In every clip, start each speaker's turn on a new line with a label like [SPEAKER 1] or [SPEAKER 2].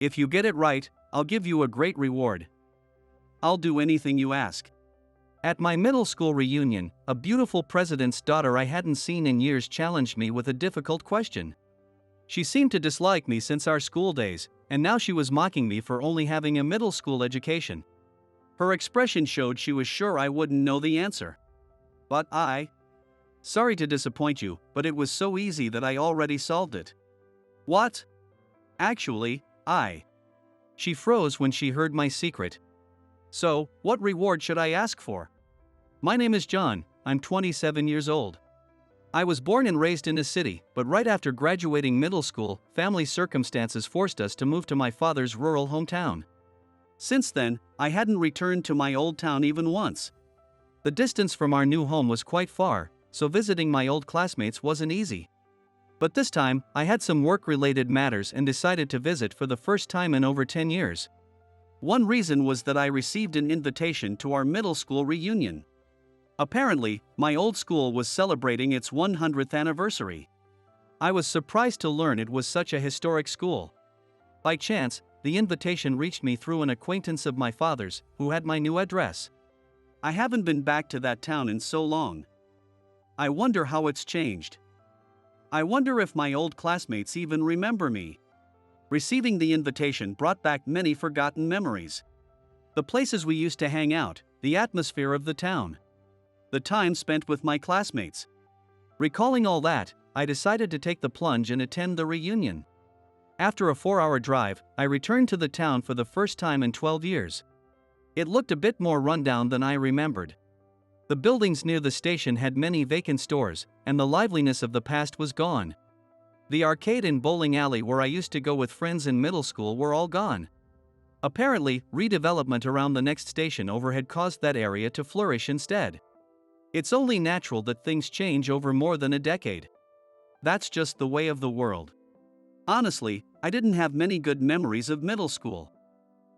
[SPEAKER 1] If you get it right, I'll give you a great reward. I'll do anything you ask. At my middle school reunion, a beautiful president's daughter I hadn't seen in years challenged me with a difficult question. She seemed to dislike me since our school days, and now she was mocking me for only having a middle school education. Her expression showed she was sure I wouldn't know the answer. But sorry to disappoint you, but it was so easy that I already solved it. What? Actually, She froze when she heard my secret. So, what reward should I ask for? My name is John, I'm 27 years old. I was born and raised in a city, but right after graduating middle school, family circumstances forced us to move to my father's rural hometown. Since then, I hadn't returned to my old town even once. The distance from our new home was quite far, so visiting my old classmates wasn't easy. But this time, I had some work-related matters and decided to visit for the first time in over 10 years. One reason was that I received an invitation to our middle school reunion. Apparently, my old school was celebrating its 100th anniversary. I was surprised to learn it was such a historic school. By chance, the invitation reached me through an acquaintance of my father's, who had my new address. I haven't been back to that town in so long. I wonder how it's changed. I wonder if my old classmates even remember me. Receiving the invitation brought back many forgotten memories. The places we used to hang out, the atmosphere of the town. The time spent with my classmates. Recalling all that, I decided to take the plunge and attend the reunion. After a 4-hour drive, I returned to the town for the first time in 12 years. It looked a bit more rundown than I remembered. The buildings near the station had many vacant stores, and the liveliness of the past was gone. The arcade and bowling alley where I used to go with friends in middle school were all gone. Apparently, redevelopment around the next station over had caused that area to flourish instead. It's only natural that things change over more than a decade. That's just the way of the world. Honestly, I didn't have many good memories of middle school.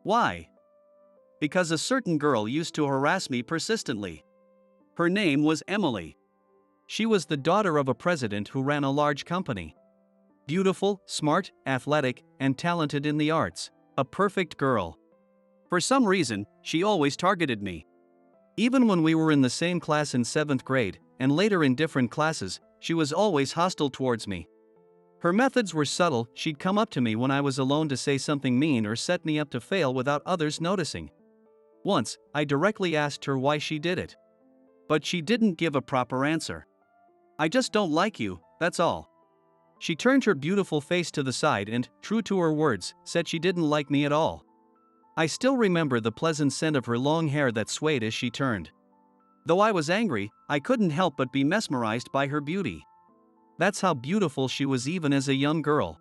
[SPEAKER 1] Why? Because a certain girl used to harass me persistently. Her name was Emily. She was the daughter of a president who ran a large company. Beautiful, smart, athletic, and talented in the arts. A perfect girl. For some reason, she always targeted me. Even when we were in the same class in 7th grade, and later in different classes, she was always hostile towards me. Her methods were subtle. She'd come up to me when I was alone to say something mean or set me up to fail without others noticing. Once, I directly asked her why she did it. But she didn't give a proper answer. I just don't like you, that's all. She turned her beautiful face to the side and, true to her words, said she didn't like me at all. I still remember the pleasant scent of her long hair that swayed as she turned. Though I was angry, I couldn't help but be mesmerized by her beauty. That's how beautiful she was even as a young girl.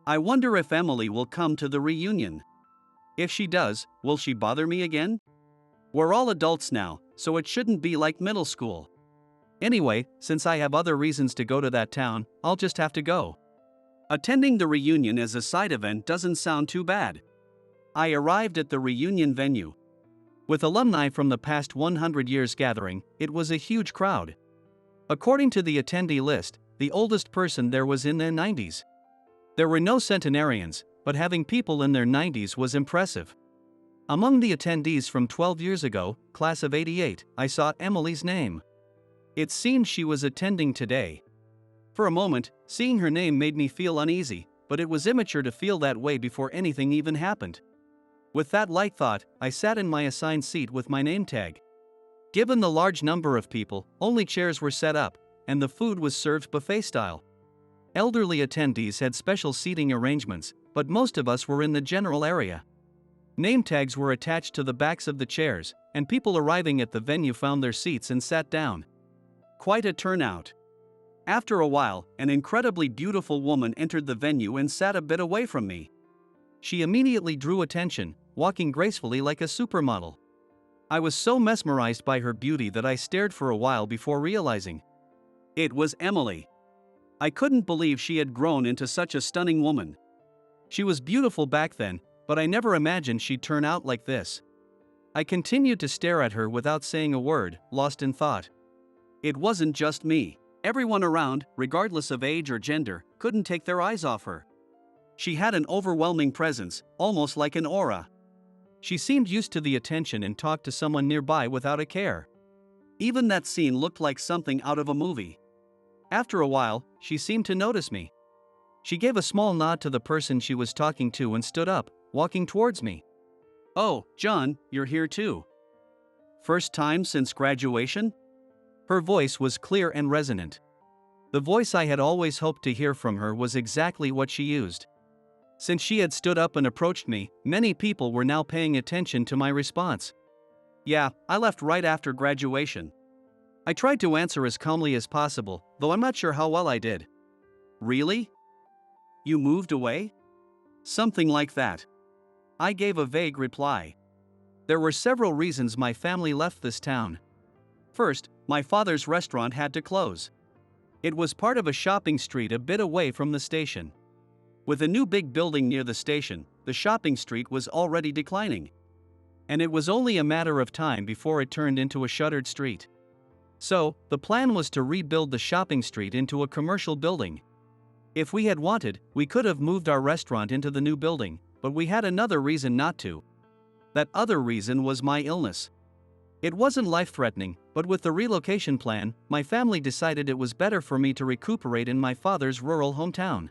[SPEAKER 1] I wonder if Emily will come to the reunion. If she does, will she bother me again? We're all adults now, so it shouldn't be like middle school. Anyway, since I have other reasons to go to that town, I'll just have to go. Attending the reunion as a side event doesn't sound too bad. I arrived at the reunion venue. With alumni from the past 100 years gathering, it was a huge crowd. According to the attendee list, the oldest person there was in their 90s. There were no centenarians, but having people in their 90s was impressive. Among the attendees from 12 years ago, class of '88, I saw Emily's name. It seemed she was attending today. For a moment, seeing her name made me feel uneasy, but it was immature to feel that way before anything even happened. With that light thought, I sat in my assigned seat with my name tag. Given the large number of people, only chairs were set up, and the food was served buffet style. Elderly attendees had special seating arrangements, but most of us were in the general area. Name tags were attached to the backs of the chairs, and people arriving at the venue found their seats and sat down. Quite a turnout. After a while, an incredibly beautiful woman entered the venue and sat a bit away from me. She immediately drew attention, walking gracefully like a supermodel. I was so mesmerized by her beauty that I stared for a while before realizing it was Emily. I couldn't believe she had grown into such a stunning woman. She was beautiful back then, but I never imagined she'd turn out like this. I continued to stare at her without saying a word, lost in thought. It wasn't just me. Everyone around, regardless of age or gender, couldn't take their eyes off her. She had an overwhelming presence, almost like an aura. She seemed used to the attention and talked to someone nearby without a care. Even that scene looked like something out of a movie. After a while, she seemed to notice me. She gave a small nod to the person she was talking to and stood up, walking towards me. "Oh, John, you're here too. First time since graduation?" Her voice was clear and resonant. The voice I had always hoped to hear from her was exactly what she used. Since she had stood up and approached me, many people were now paying attention to my response. "Yeah, I left right after graduation." I tried to answer as calmly as possible, though I'm not sure how well I did. "Really? You moved away?" "Something like that." I gave a vague reply. There were several reasons my family left this town. First, my father's restaurant had to close. It was part of a shopping street a bit away from the station. With a new big building near the station, the shopping street was already declining. And it was only a matter of time before it turned into a shuttered street. So, the plan was to rebuild the shopping street into a commercial building. If we had wanted, we could have moved our restaurant into the new building, but we had another reason not to. That other reason was my illness. It wasn't life-threatening, but with the relocation plan, my family decided it was better for me to recuperate in my father's rural hometown.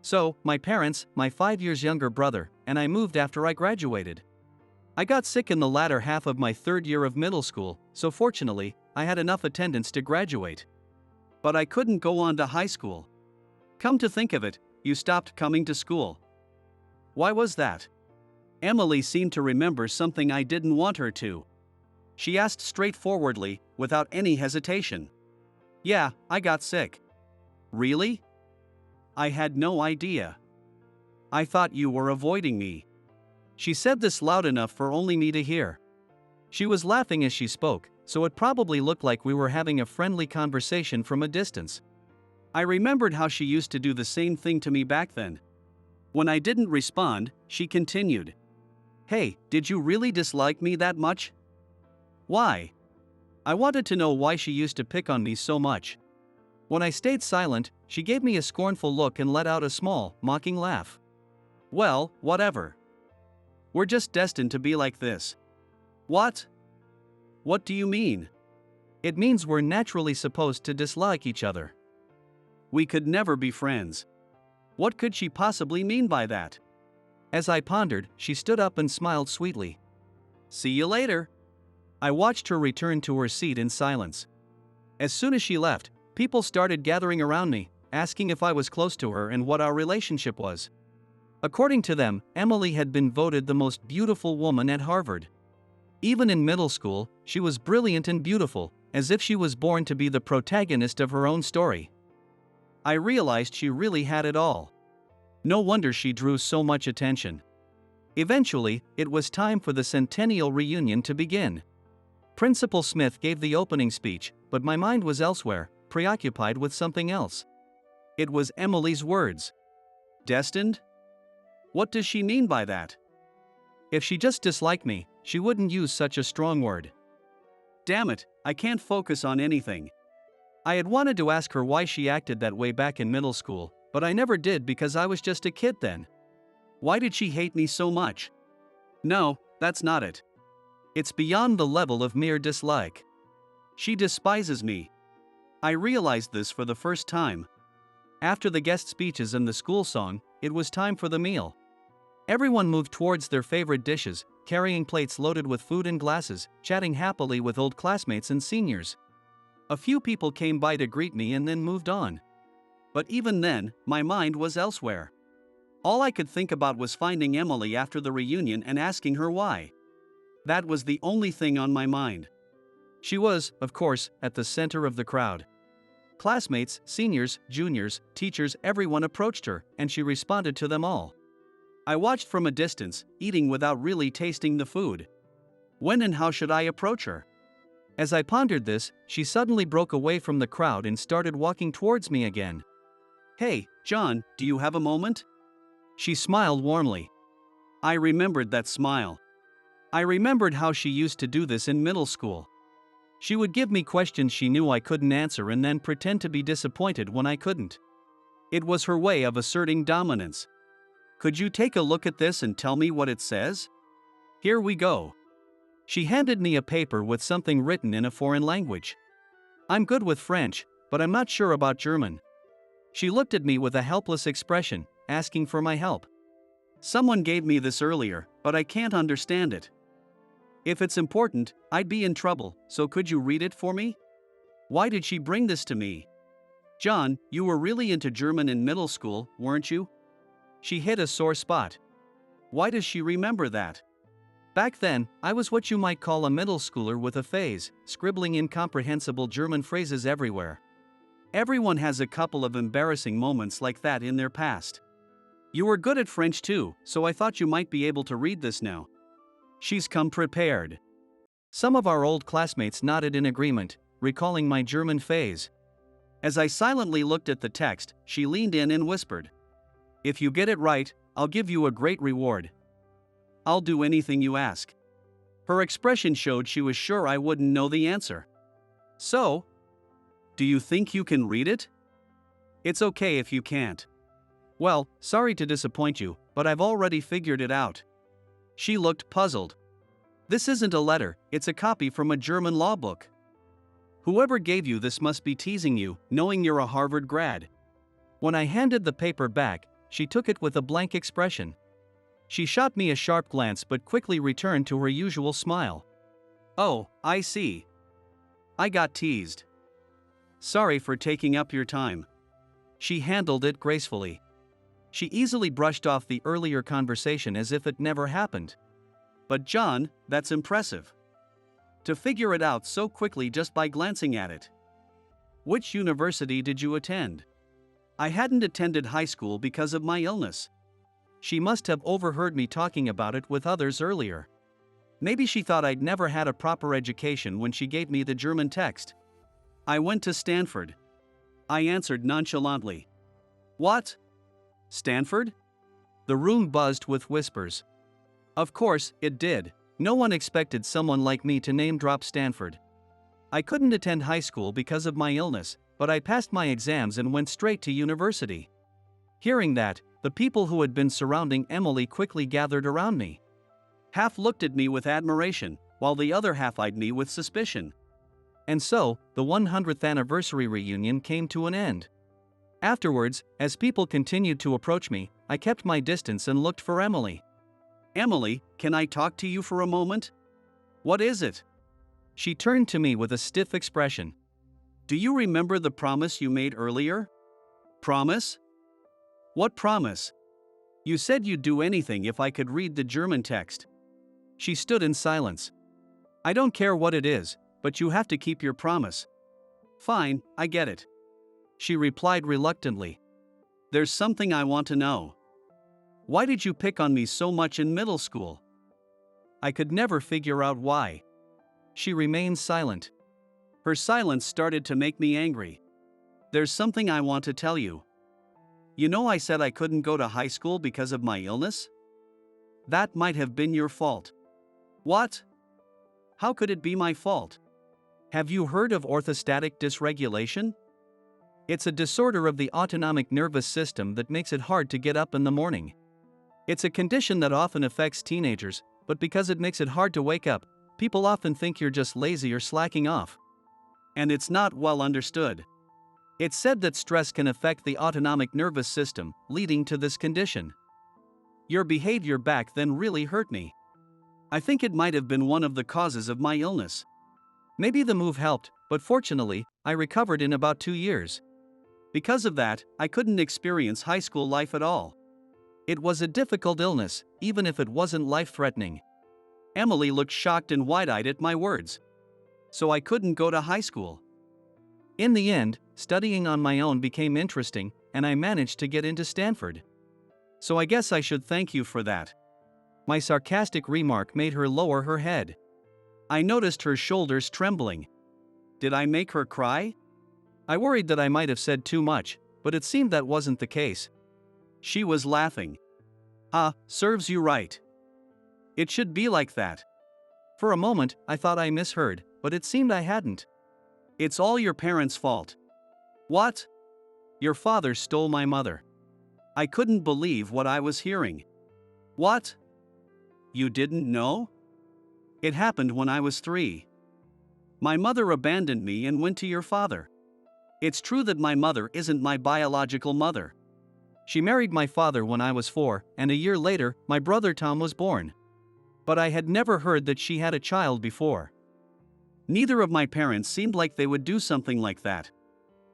[SPEAKER 1] So, my parents, my 5 years younger brother, and I moved after I graduated. I got sick in the latter half of my third year of middle school, so fortunately, I had enough attendance to graduate. But I couldn't go on to high school. Come to think of it, you stopped coming to school. Why was that? Emily seemed to remember something I didn't want her to. She asked straightforwardly, without any hesitation. "Yeah, I got sick." "Really?" I had no idea. "I thought you were avoiding me." She said this loud enough for only me to hear. She was laughing as she spoke, so it probably looked like we were having a friendly conversation from a distance. I remembered how she used to do the same thing to me back then. When I didn't respond, she continued. "Hey, did you really dislike me that much?" "Why?" I wanted to know why she used to pick on me so much. When I stayed silent, she gave me a scornful look and let out a small, mocking laugh. "Well, whatever. We're just destined to be like this." "What? What do you mean?" "It means we're naturally supposed to dislike each other. We could never be friends." What could she possibly mean by that? As I pondered, she stood up and smiled sweetly. "See you later." I watched her return to her seat in silence. As soon as she left, people started gathering around me, asking if I was close to her and what our relationship was. According to them, Emily had been voted the most beautiful woman at Harvard. Even in middle school, she was brilliant and beautiful, as if she was born to be the protagonist of her own story. I realized she really had it all. No wonder she drew so much attention. Eventually, it was time for the Centennial reunion to begin. Principal Smith gave the opening speech, but my mind was elsewhere, preoccupied with something else. It was Emily's words. Destined? What does she mean by that? If she just disliked me, she wouldn't use such a strong word. Damn it, I can't focus on anything. I had wanted to ask her why she acted that way back in middle school, but I never did because I was just a kid then. Why did she hate me so much? No, that's not it. It's beyond the level of mere dislike. She despises me. I realized this for the first time. After the guest speeches and the school song, it was time for the meal. Everyone moved towards their favorite dishes, carrying plates loaded with food and glasses, chatting happily with old classmates and seniors. A few people came by to greet me and then moved on. But even then, my mind was elsewhere. All I could think about was finding Emily after the reunion and asking her why. That was the only thing on my mind. She was, of course, at the center of the crowd. Classmates, seniors, juniors, teachers, everyone approached her, and she responded to them all. I watched from a distance, eating without really tasting the food. When and how should I approach her? As I pondered this, she suddenly broke away from the crowd and started walking towards me again. Hey, John, do you have a moment? She smiled warmly. I remembered that smile. I remembered how she used to do this in middle school. She would give me questions she knew I couldn't answer and then pretend to be disappointed when I couldn't. It was her way of asserting dominance. Could you take a look at this and tell me what it says? Here we go. She handed me a paper with something written in a foreign language. I'm good with French, but I'm not sure about German. She looked at me with a helpless expression, asking for my help. Someone gave me this earlier, but I can't understand it. If it's important, I'd be in trouble, so could you read it for me? Why did she bring this to me? John, you were really into German in middle school, weren't you? She hit a sore spot. Why does she remember that? Back then, I was what you might call a middle schooler with a phase, scribbling incomprehensible German phrases everywhere. Everyone has a couple of embarrassing moments like that in their past. You were good at French too, so I thought you might be able to read this now. She's come prepared. Some of our old classmates nodded in agreement, recalling my German phase. As I silently looked at the text, she leaned in and whispered, "If you get it right, I'll give you a great reward. I'll do anything you ask." Her expression showed she was sure I wouldn't know the answer. So, do you think you can read it? It's okay if you can't. Well, sorry to disappoint you, but I've already figured it out. She looked puzzled. This isn't a letter, it's a copy from a German law book. Whoever gave you this must be teasing you, knowing you're a Harvard grad. When I handed the paper back, she took it with a blank expression. She shot me a sharp glance but quickly returned to her usual smile. Oh, I see. I got teased. Sorry for taking up your time. She handled it gracefully. She easily brushed off the earlier conversation as if it never happened. But John, that's impressive. To figure it out so quickly just by glancing at it. Which university did you attend? I hadn't attended high school because of my illness. She must have overheard me talking about it with others earlier. Maybe she thought I'd never had a proper education when she gave me the German text. I went to Stanford. I answered nonchalantly. What? Stanford? The room buzzed with whispers. Of course, it did. No one expected someone like me to name-drop Stanford. I couldn't attend high school because of my illness, but I passed my exams and went straight to university. Hearing that, the people who had been surrounding Emily quickly gathered around me. Half looked at me with admiration, while the other half eyed me with suspicion. And so, the 100th anniversary reunion came to an end. Afterwards, as people continued to approach me, I kept my distance and looked for Emily. Emily, can I talk to you for a moment? What is it? She turned to me with a stiff expression. Do you remember the promise you made earlier? Promise? What promise? You said you'd do anything if I could read the German text. She stood in silence. I don't care what it is, but you have to keep your promise. Fine, I get it. She replied reluctantly. There's something I want to know. Why did you pick on me so much in middle school? I could never figure out why. She remained silent. Her silence started to make me angry. There's something I want to tell you. You know I said I couldn't go to high school because of my illness? That might have been your fault. What? How could it be my fault? Have you heard of orthostatic dysregulation? It's a disorder of the autonomic nervous system that makes it hard to get up in the morning. It's a condition that often affects teenagers, but because it makes it hard to wake up, people often think you're just lazy or slacking off. And it's not well understood. It's said that stress can affect the autonomic nervous system, leading to this condition. Your behavior back then really hurt me. I think it might have been one of the causes of my illness. Maybe the move helped, but fortunately, I recovered in about 2 years. Because of that, I couldn't experience high school life at all. It was a difficult illness, even if it wasn't life-threatening. Emily looked shocked and wide-eyed at my words. So I couldn't go to high school. In the end, studying on my own became interesting, and I managed to get into Stanford. So I guess I should thank you for that. My sarcastic remark made her lower her head. I noticed her shoulders trembling. Did I make her cry? I worried that I might have said too much, but it seemed that wasn't the case. She was laughing. Ah, serves you right. It should be like that. For a moment, I thought I misheard, but it seemed I hadn't. It's all your parents' fault. What? Your father stole my mother. I couldn't believe what I was hearing. What? You didn't know? It happened when I was 3. My mother abandoned me and went to your father. It's true that my mother isn't my biological mother. She married my father when I was 4, and a year later, my brother Tom was born. But I had never heard that she had a child before. Neither of my parents seemed like they would do something like that.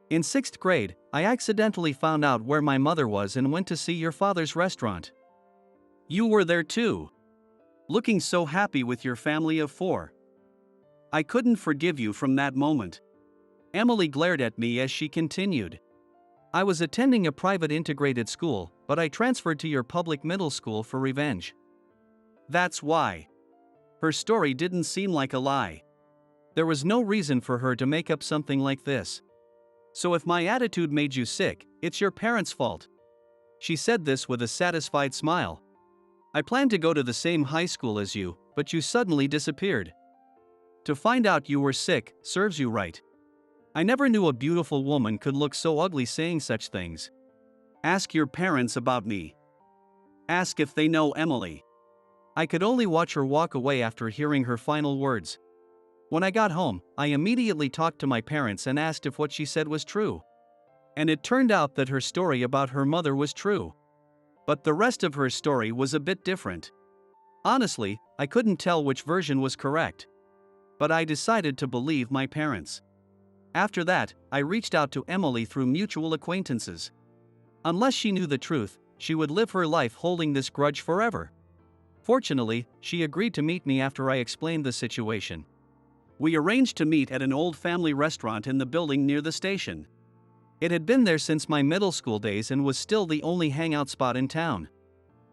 [SPEAKER 1] In 6th grade, I accidentally found out where my mother was and went to see your father's restaurant. You were there too. Looking so happy with your family of 4. I couldn't forgive you from that moment. Emily glared at me as she continued. I was attending a private integrated school, but I transferred to your public middle school for revenge. That's why. Her story didn't seem like a lie. There was no reason for her to make up something like this. So if my attitude made you sick, it's your parents' fault. She said this with a satisfied smile. I planned to go to the same high school as you, but you suddenly disappeared. To find out you were sick serves you right. I never knew a beautiful woman could look so ugly saying such things. Ask your parents about me. Ask if they know Emily. I could only watch her walk away after hearing her final words. When I got home, I immediately talked to my parents and asked if what she said was true. And it turned out that her story about her mother was true. But the rest of her story was a bit different. Honestly, I couldn't tell which version was correct. But I decided to believe my parents. After that, I reached out to Emily through mutual acquaintances. Unless she knew the truth, she would live her life holding this grudge forever. Fortunately, she agreed to meet me after I explained the situation. We arranged to meet at an old family restaurant in the building near the station. It had been there since my middle school days and was still the only hangout spot in town.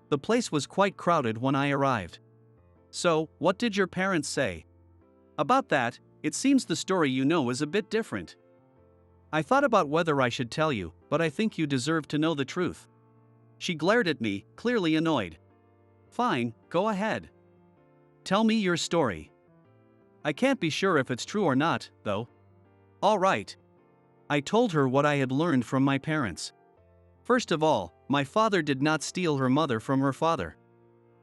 [SPEAKER 1] The place was quite crowded when I arrived. So, what did your parents say? About that, it seems the story you know is a bit different. I thought about whether I should tell you, but I think you deserve to know the truth. She glared at me, clearly annoyed. Fine, go ahead. Tell me your story. I can't be sure if it's true or not, though. All right. I told her what I had learned from my parents. First of all, my father did not steal her mother from her father.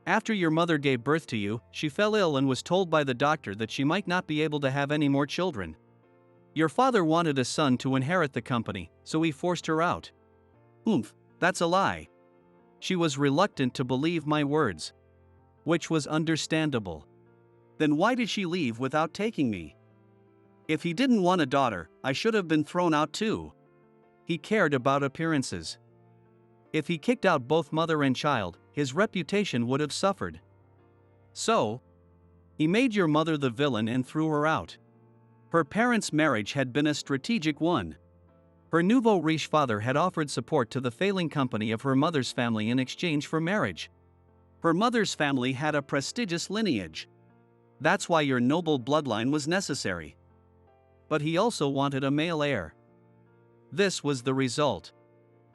[SPEAKER 1] After your mother gave birth to you, she fell ill and was told by the doctor that she might not be able to have any more children. Your father wanted a son to inherit the company, so he forced her out. Oomph, that's a lie. She was reluctant to believe my words. Which was understandable. Then why did she leave without taking me? If he didn't want a daughter, I should have been thrown out too. He cared about appearances. If he kicked out both mother and child, his reputation would have suffered. So, he made your mother the villain and threw her out. Her parents' marriage had been a strategic one. Her nouveau riche father had offered support to the failing company of her mother's family in exchange for marriage. Her mother's family had a prestigious lineage. That's why your noble bloodline was necessary. But he also wanted a male heir. This was the result.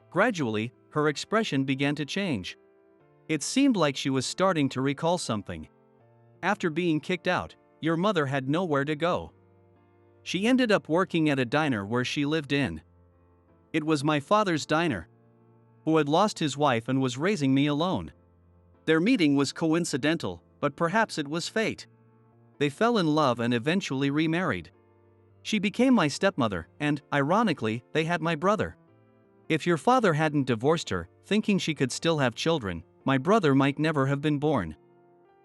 [SPEAKER 1] Gradually, her expression began to change. It seemed like she was starting to recall something. After being kicked out, your mother had nowhere to go. She ended up working at a diner where she lived in. It was my father's diner, who had lost his wife and was raising me alone. Their meeting was coincidental, but perhaps it was fate. They fell in love and eventually remarried. She became my stepmother, and, ironically, they had my brother. If your father hadn't divorced her, thinking she could still have children, my brother might never have been born.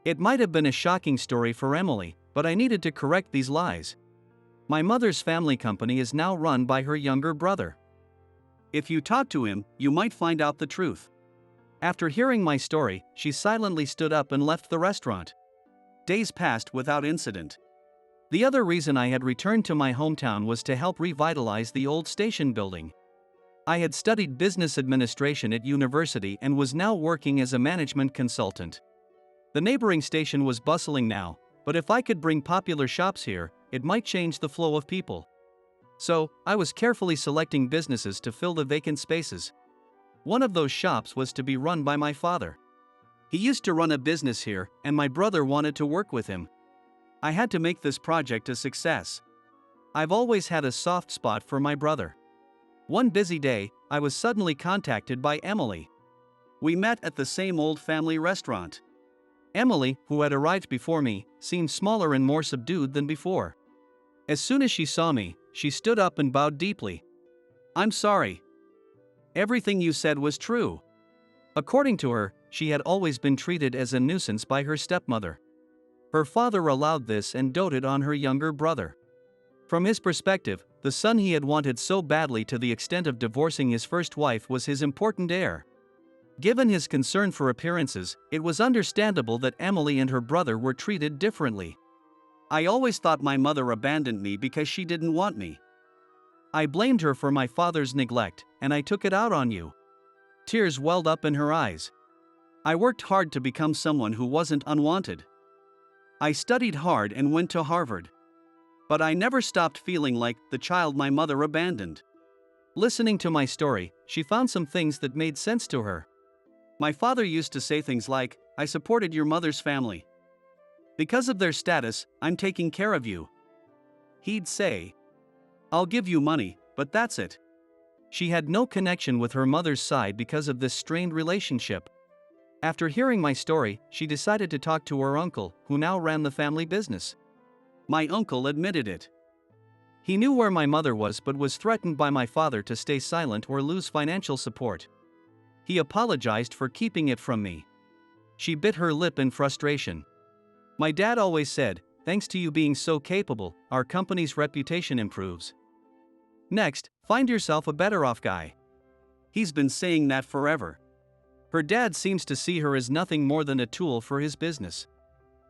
[SPEAKER 1] It might have been a shocking story for Emily, but I needed to correct these lies. My mother's family company is now run by her younger brother. If you talk to him, you might find out the truth. After hearing my story, she silently stood up and left the restaurant. Days passed without incident. The other reason I had returned to my hometown was to help revitalize the old station building. I had studied business administration at university and was now working as a management consultant. The neighboring station was bustling now, but if I could bring popular shops here, it might change the flow of people. So, I was carefully selecting businesses to fill the vacant spaces. One of those shops was to be run by my father. He used to run a business here, and my brother wanted to work with him. I had to make this project a success. I've always had a soft spot for my brother. One busy day, I was suddenly contacted by Emily. We met at the same old family restaurant. Emily, who had arrived before me, seemed smaller and more subdued than before. As soon as she saw me, she stood up and bowed deeply. "I'm sorry. Everything you said was true." According to her, she had always been treated as a nuisance by her stepmother. Her father allowed this and doted on her younger brother. From his perspective, the son he had wanted so badly to the extent of divorcing his first wife was his important heir. Given his concern for appearances, it was understandable that Emily and her brother were treated differently. "I always thought my mother abandoned me because she didn't want me. I blamed her for my father's neglect, and I took it out on you." Tears welled up in her eyes. "I worked hard to become someone who wasn't unwanted. I studied hard and went to Harvard. But I never stopped feeling like the child my mother abandoned." Listening to my story, she found some things that made sense to her. "My father used to say things like, 'I supported your mother's family. Because of their status, I'm taking care of you.' He'd say, 'I'll give you money, but that's it.'" She had no connection with her mother's side because of this strained relationship. After hearing my story, she decided to talk to her uncle, who now ran the family business. My uncle admitted it. He knew where my mother was but was threatened by my father to stay silent or lose financial support. He apologized for keeping it from me. She bit her lip in frustration. "My dad always said, 'Thanks to you being so capable, our company's reputation improves. Next, find yourself a better off guy.' He's been saying that forever." Her dad seems to see her as nothing more than a tool for his business.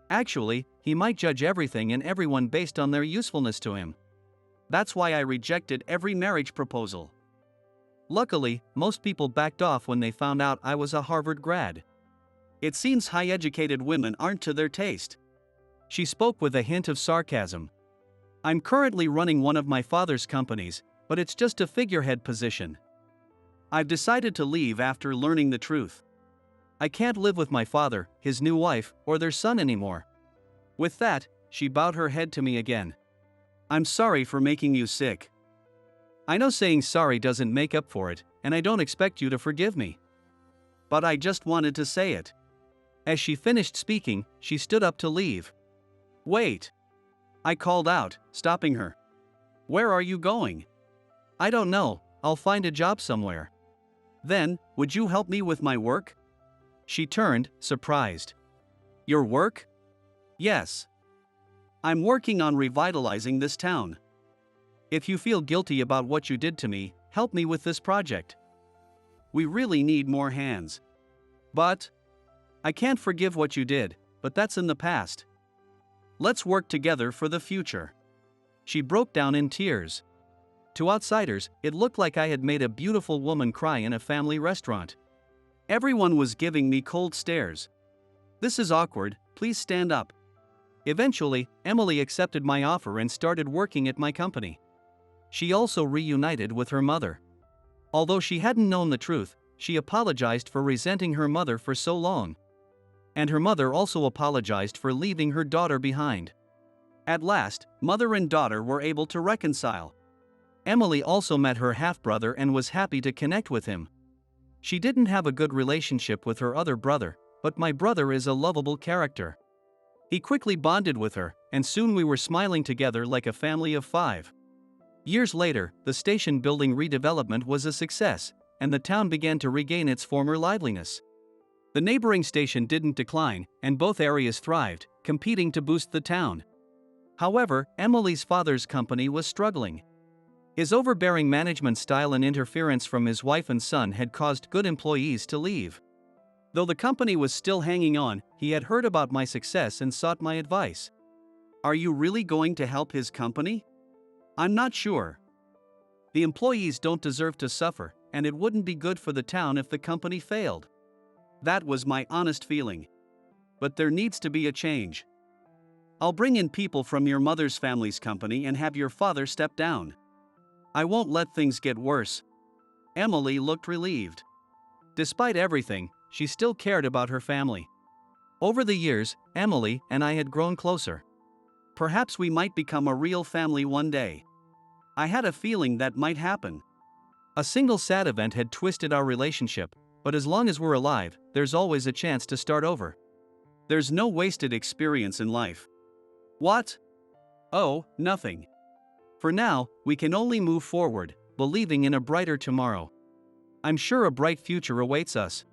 [SPEAKER 1] Actually, he might judge everything and everyone based on their usefulness to him. That's why I rejected every marriage proposal. Luckily, most people backed off when they found out I was a Harvard grad. It seems high-educated women aren't to their taste. She spoke with a hint of sarcasm. "I'm currently running one of my father's companies, but it's just a figurehead position. I've decided to leave after learning the truth. I can't live with my father, his new wife, or their son anymore." With that, she bowed her head to me again. "I'm sorry for making you sick. I know saying sorry doesn't make up for it, and I don't expect you to forgive me. But I just wanted to say it." As she finished speaking, she stood up to leave. "Wait!" I called out, stopping her. "Where are you going?" "I don't know, I'll find a job somewhere." "Then, would you help me with my work?" She turned, surprised. "Your work?" "Yes. I'm working on revitalizing this town. If you feel guilty about what you did to me, help me with this project. We really need more hands." "But I can't forgive what you did, but that's in the past. Let's work together for the future." She broke down in tears. To outsiders, it looked like I had made a beautiful woman cry in a family restaurant. Everyone was giving me cold stares. "This is awkward, please stand up." Eventually, Emily accepted my offer and started working at my company. She also reunited with her mother. Although she hadn't known the truth, she apologized for resenting her mother for so long. And her mother also apologized for leaving her daughter behind. At last, mother and daughter were able to reconcile. Emily also met her half-brother and was happy to connect with him. She didn't have a good relationship with her other brother, but my brother is a lovable character. He quickly bonded with her, and soon we were smiling together like a family of 5. Years later, the station building redevelopment was a success, and the town began to regain its former liveliness. The neighboring station didn't decline, and both areas thrived, competing to boost the town. However, Emily's father's company was struggling. His overbearing management style and interference from his wife and son had caused good employees to leave. Though the company was still hanging on, he had heard about my success and sought my advice. "Are you really going to help his company?" "I'm not sure. The employees don't deserve to suffer, and it wouldn't be good for the town if the company failed." That was my honest feeling. "But there needs to be a change. I'll bring in people from your mother's family's company and have your father step down. I won't let things get worse." Emily looked relieved. Despite everything, she still cared about her family. Over the years, Emily and I had grown closer. Perhaps we might become a real family one day. I had a feeling that might happen. A single sad event had twisted our relationship, but as long as we're alive, there's always a chance to start over. There's no wasted experience in life. What? Oh, nothing. For now, we can only move forward, believing in a brighter tomorrow. I'm sure a bright future awaits us.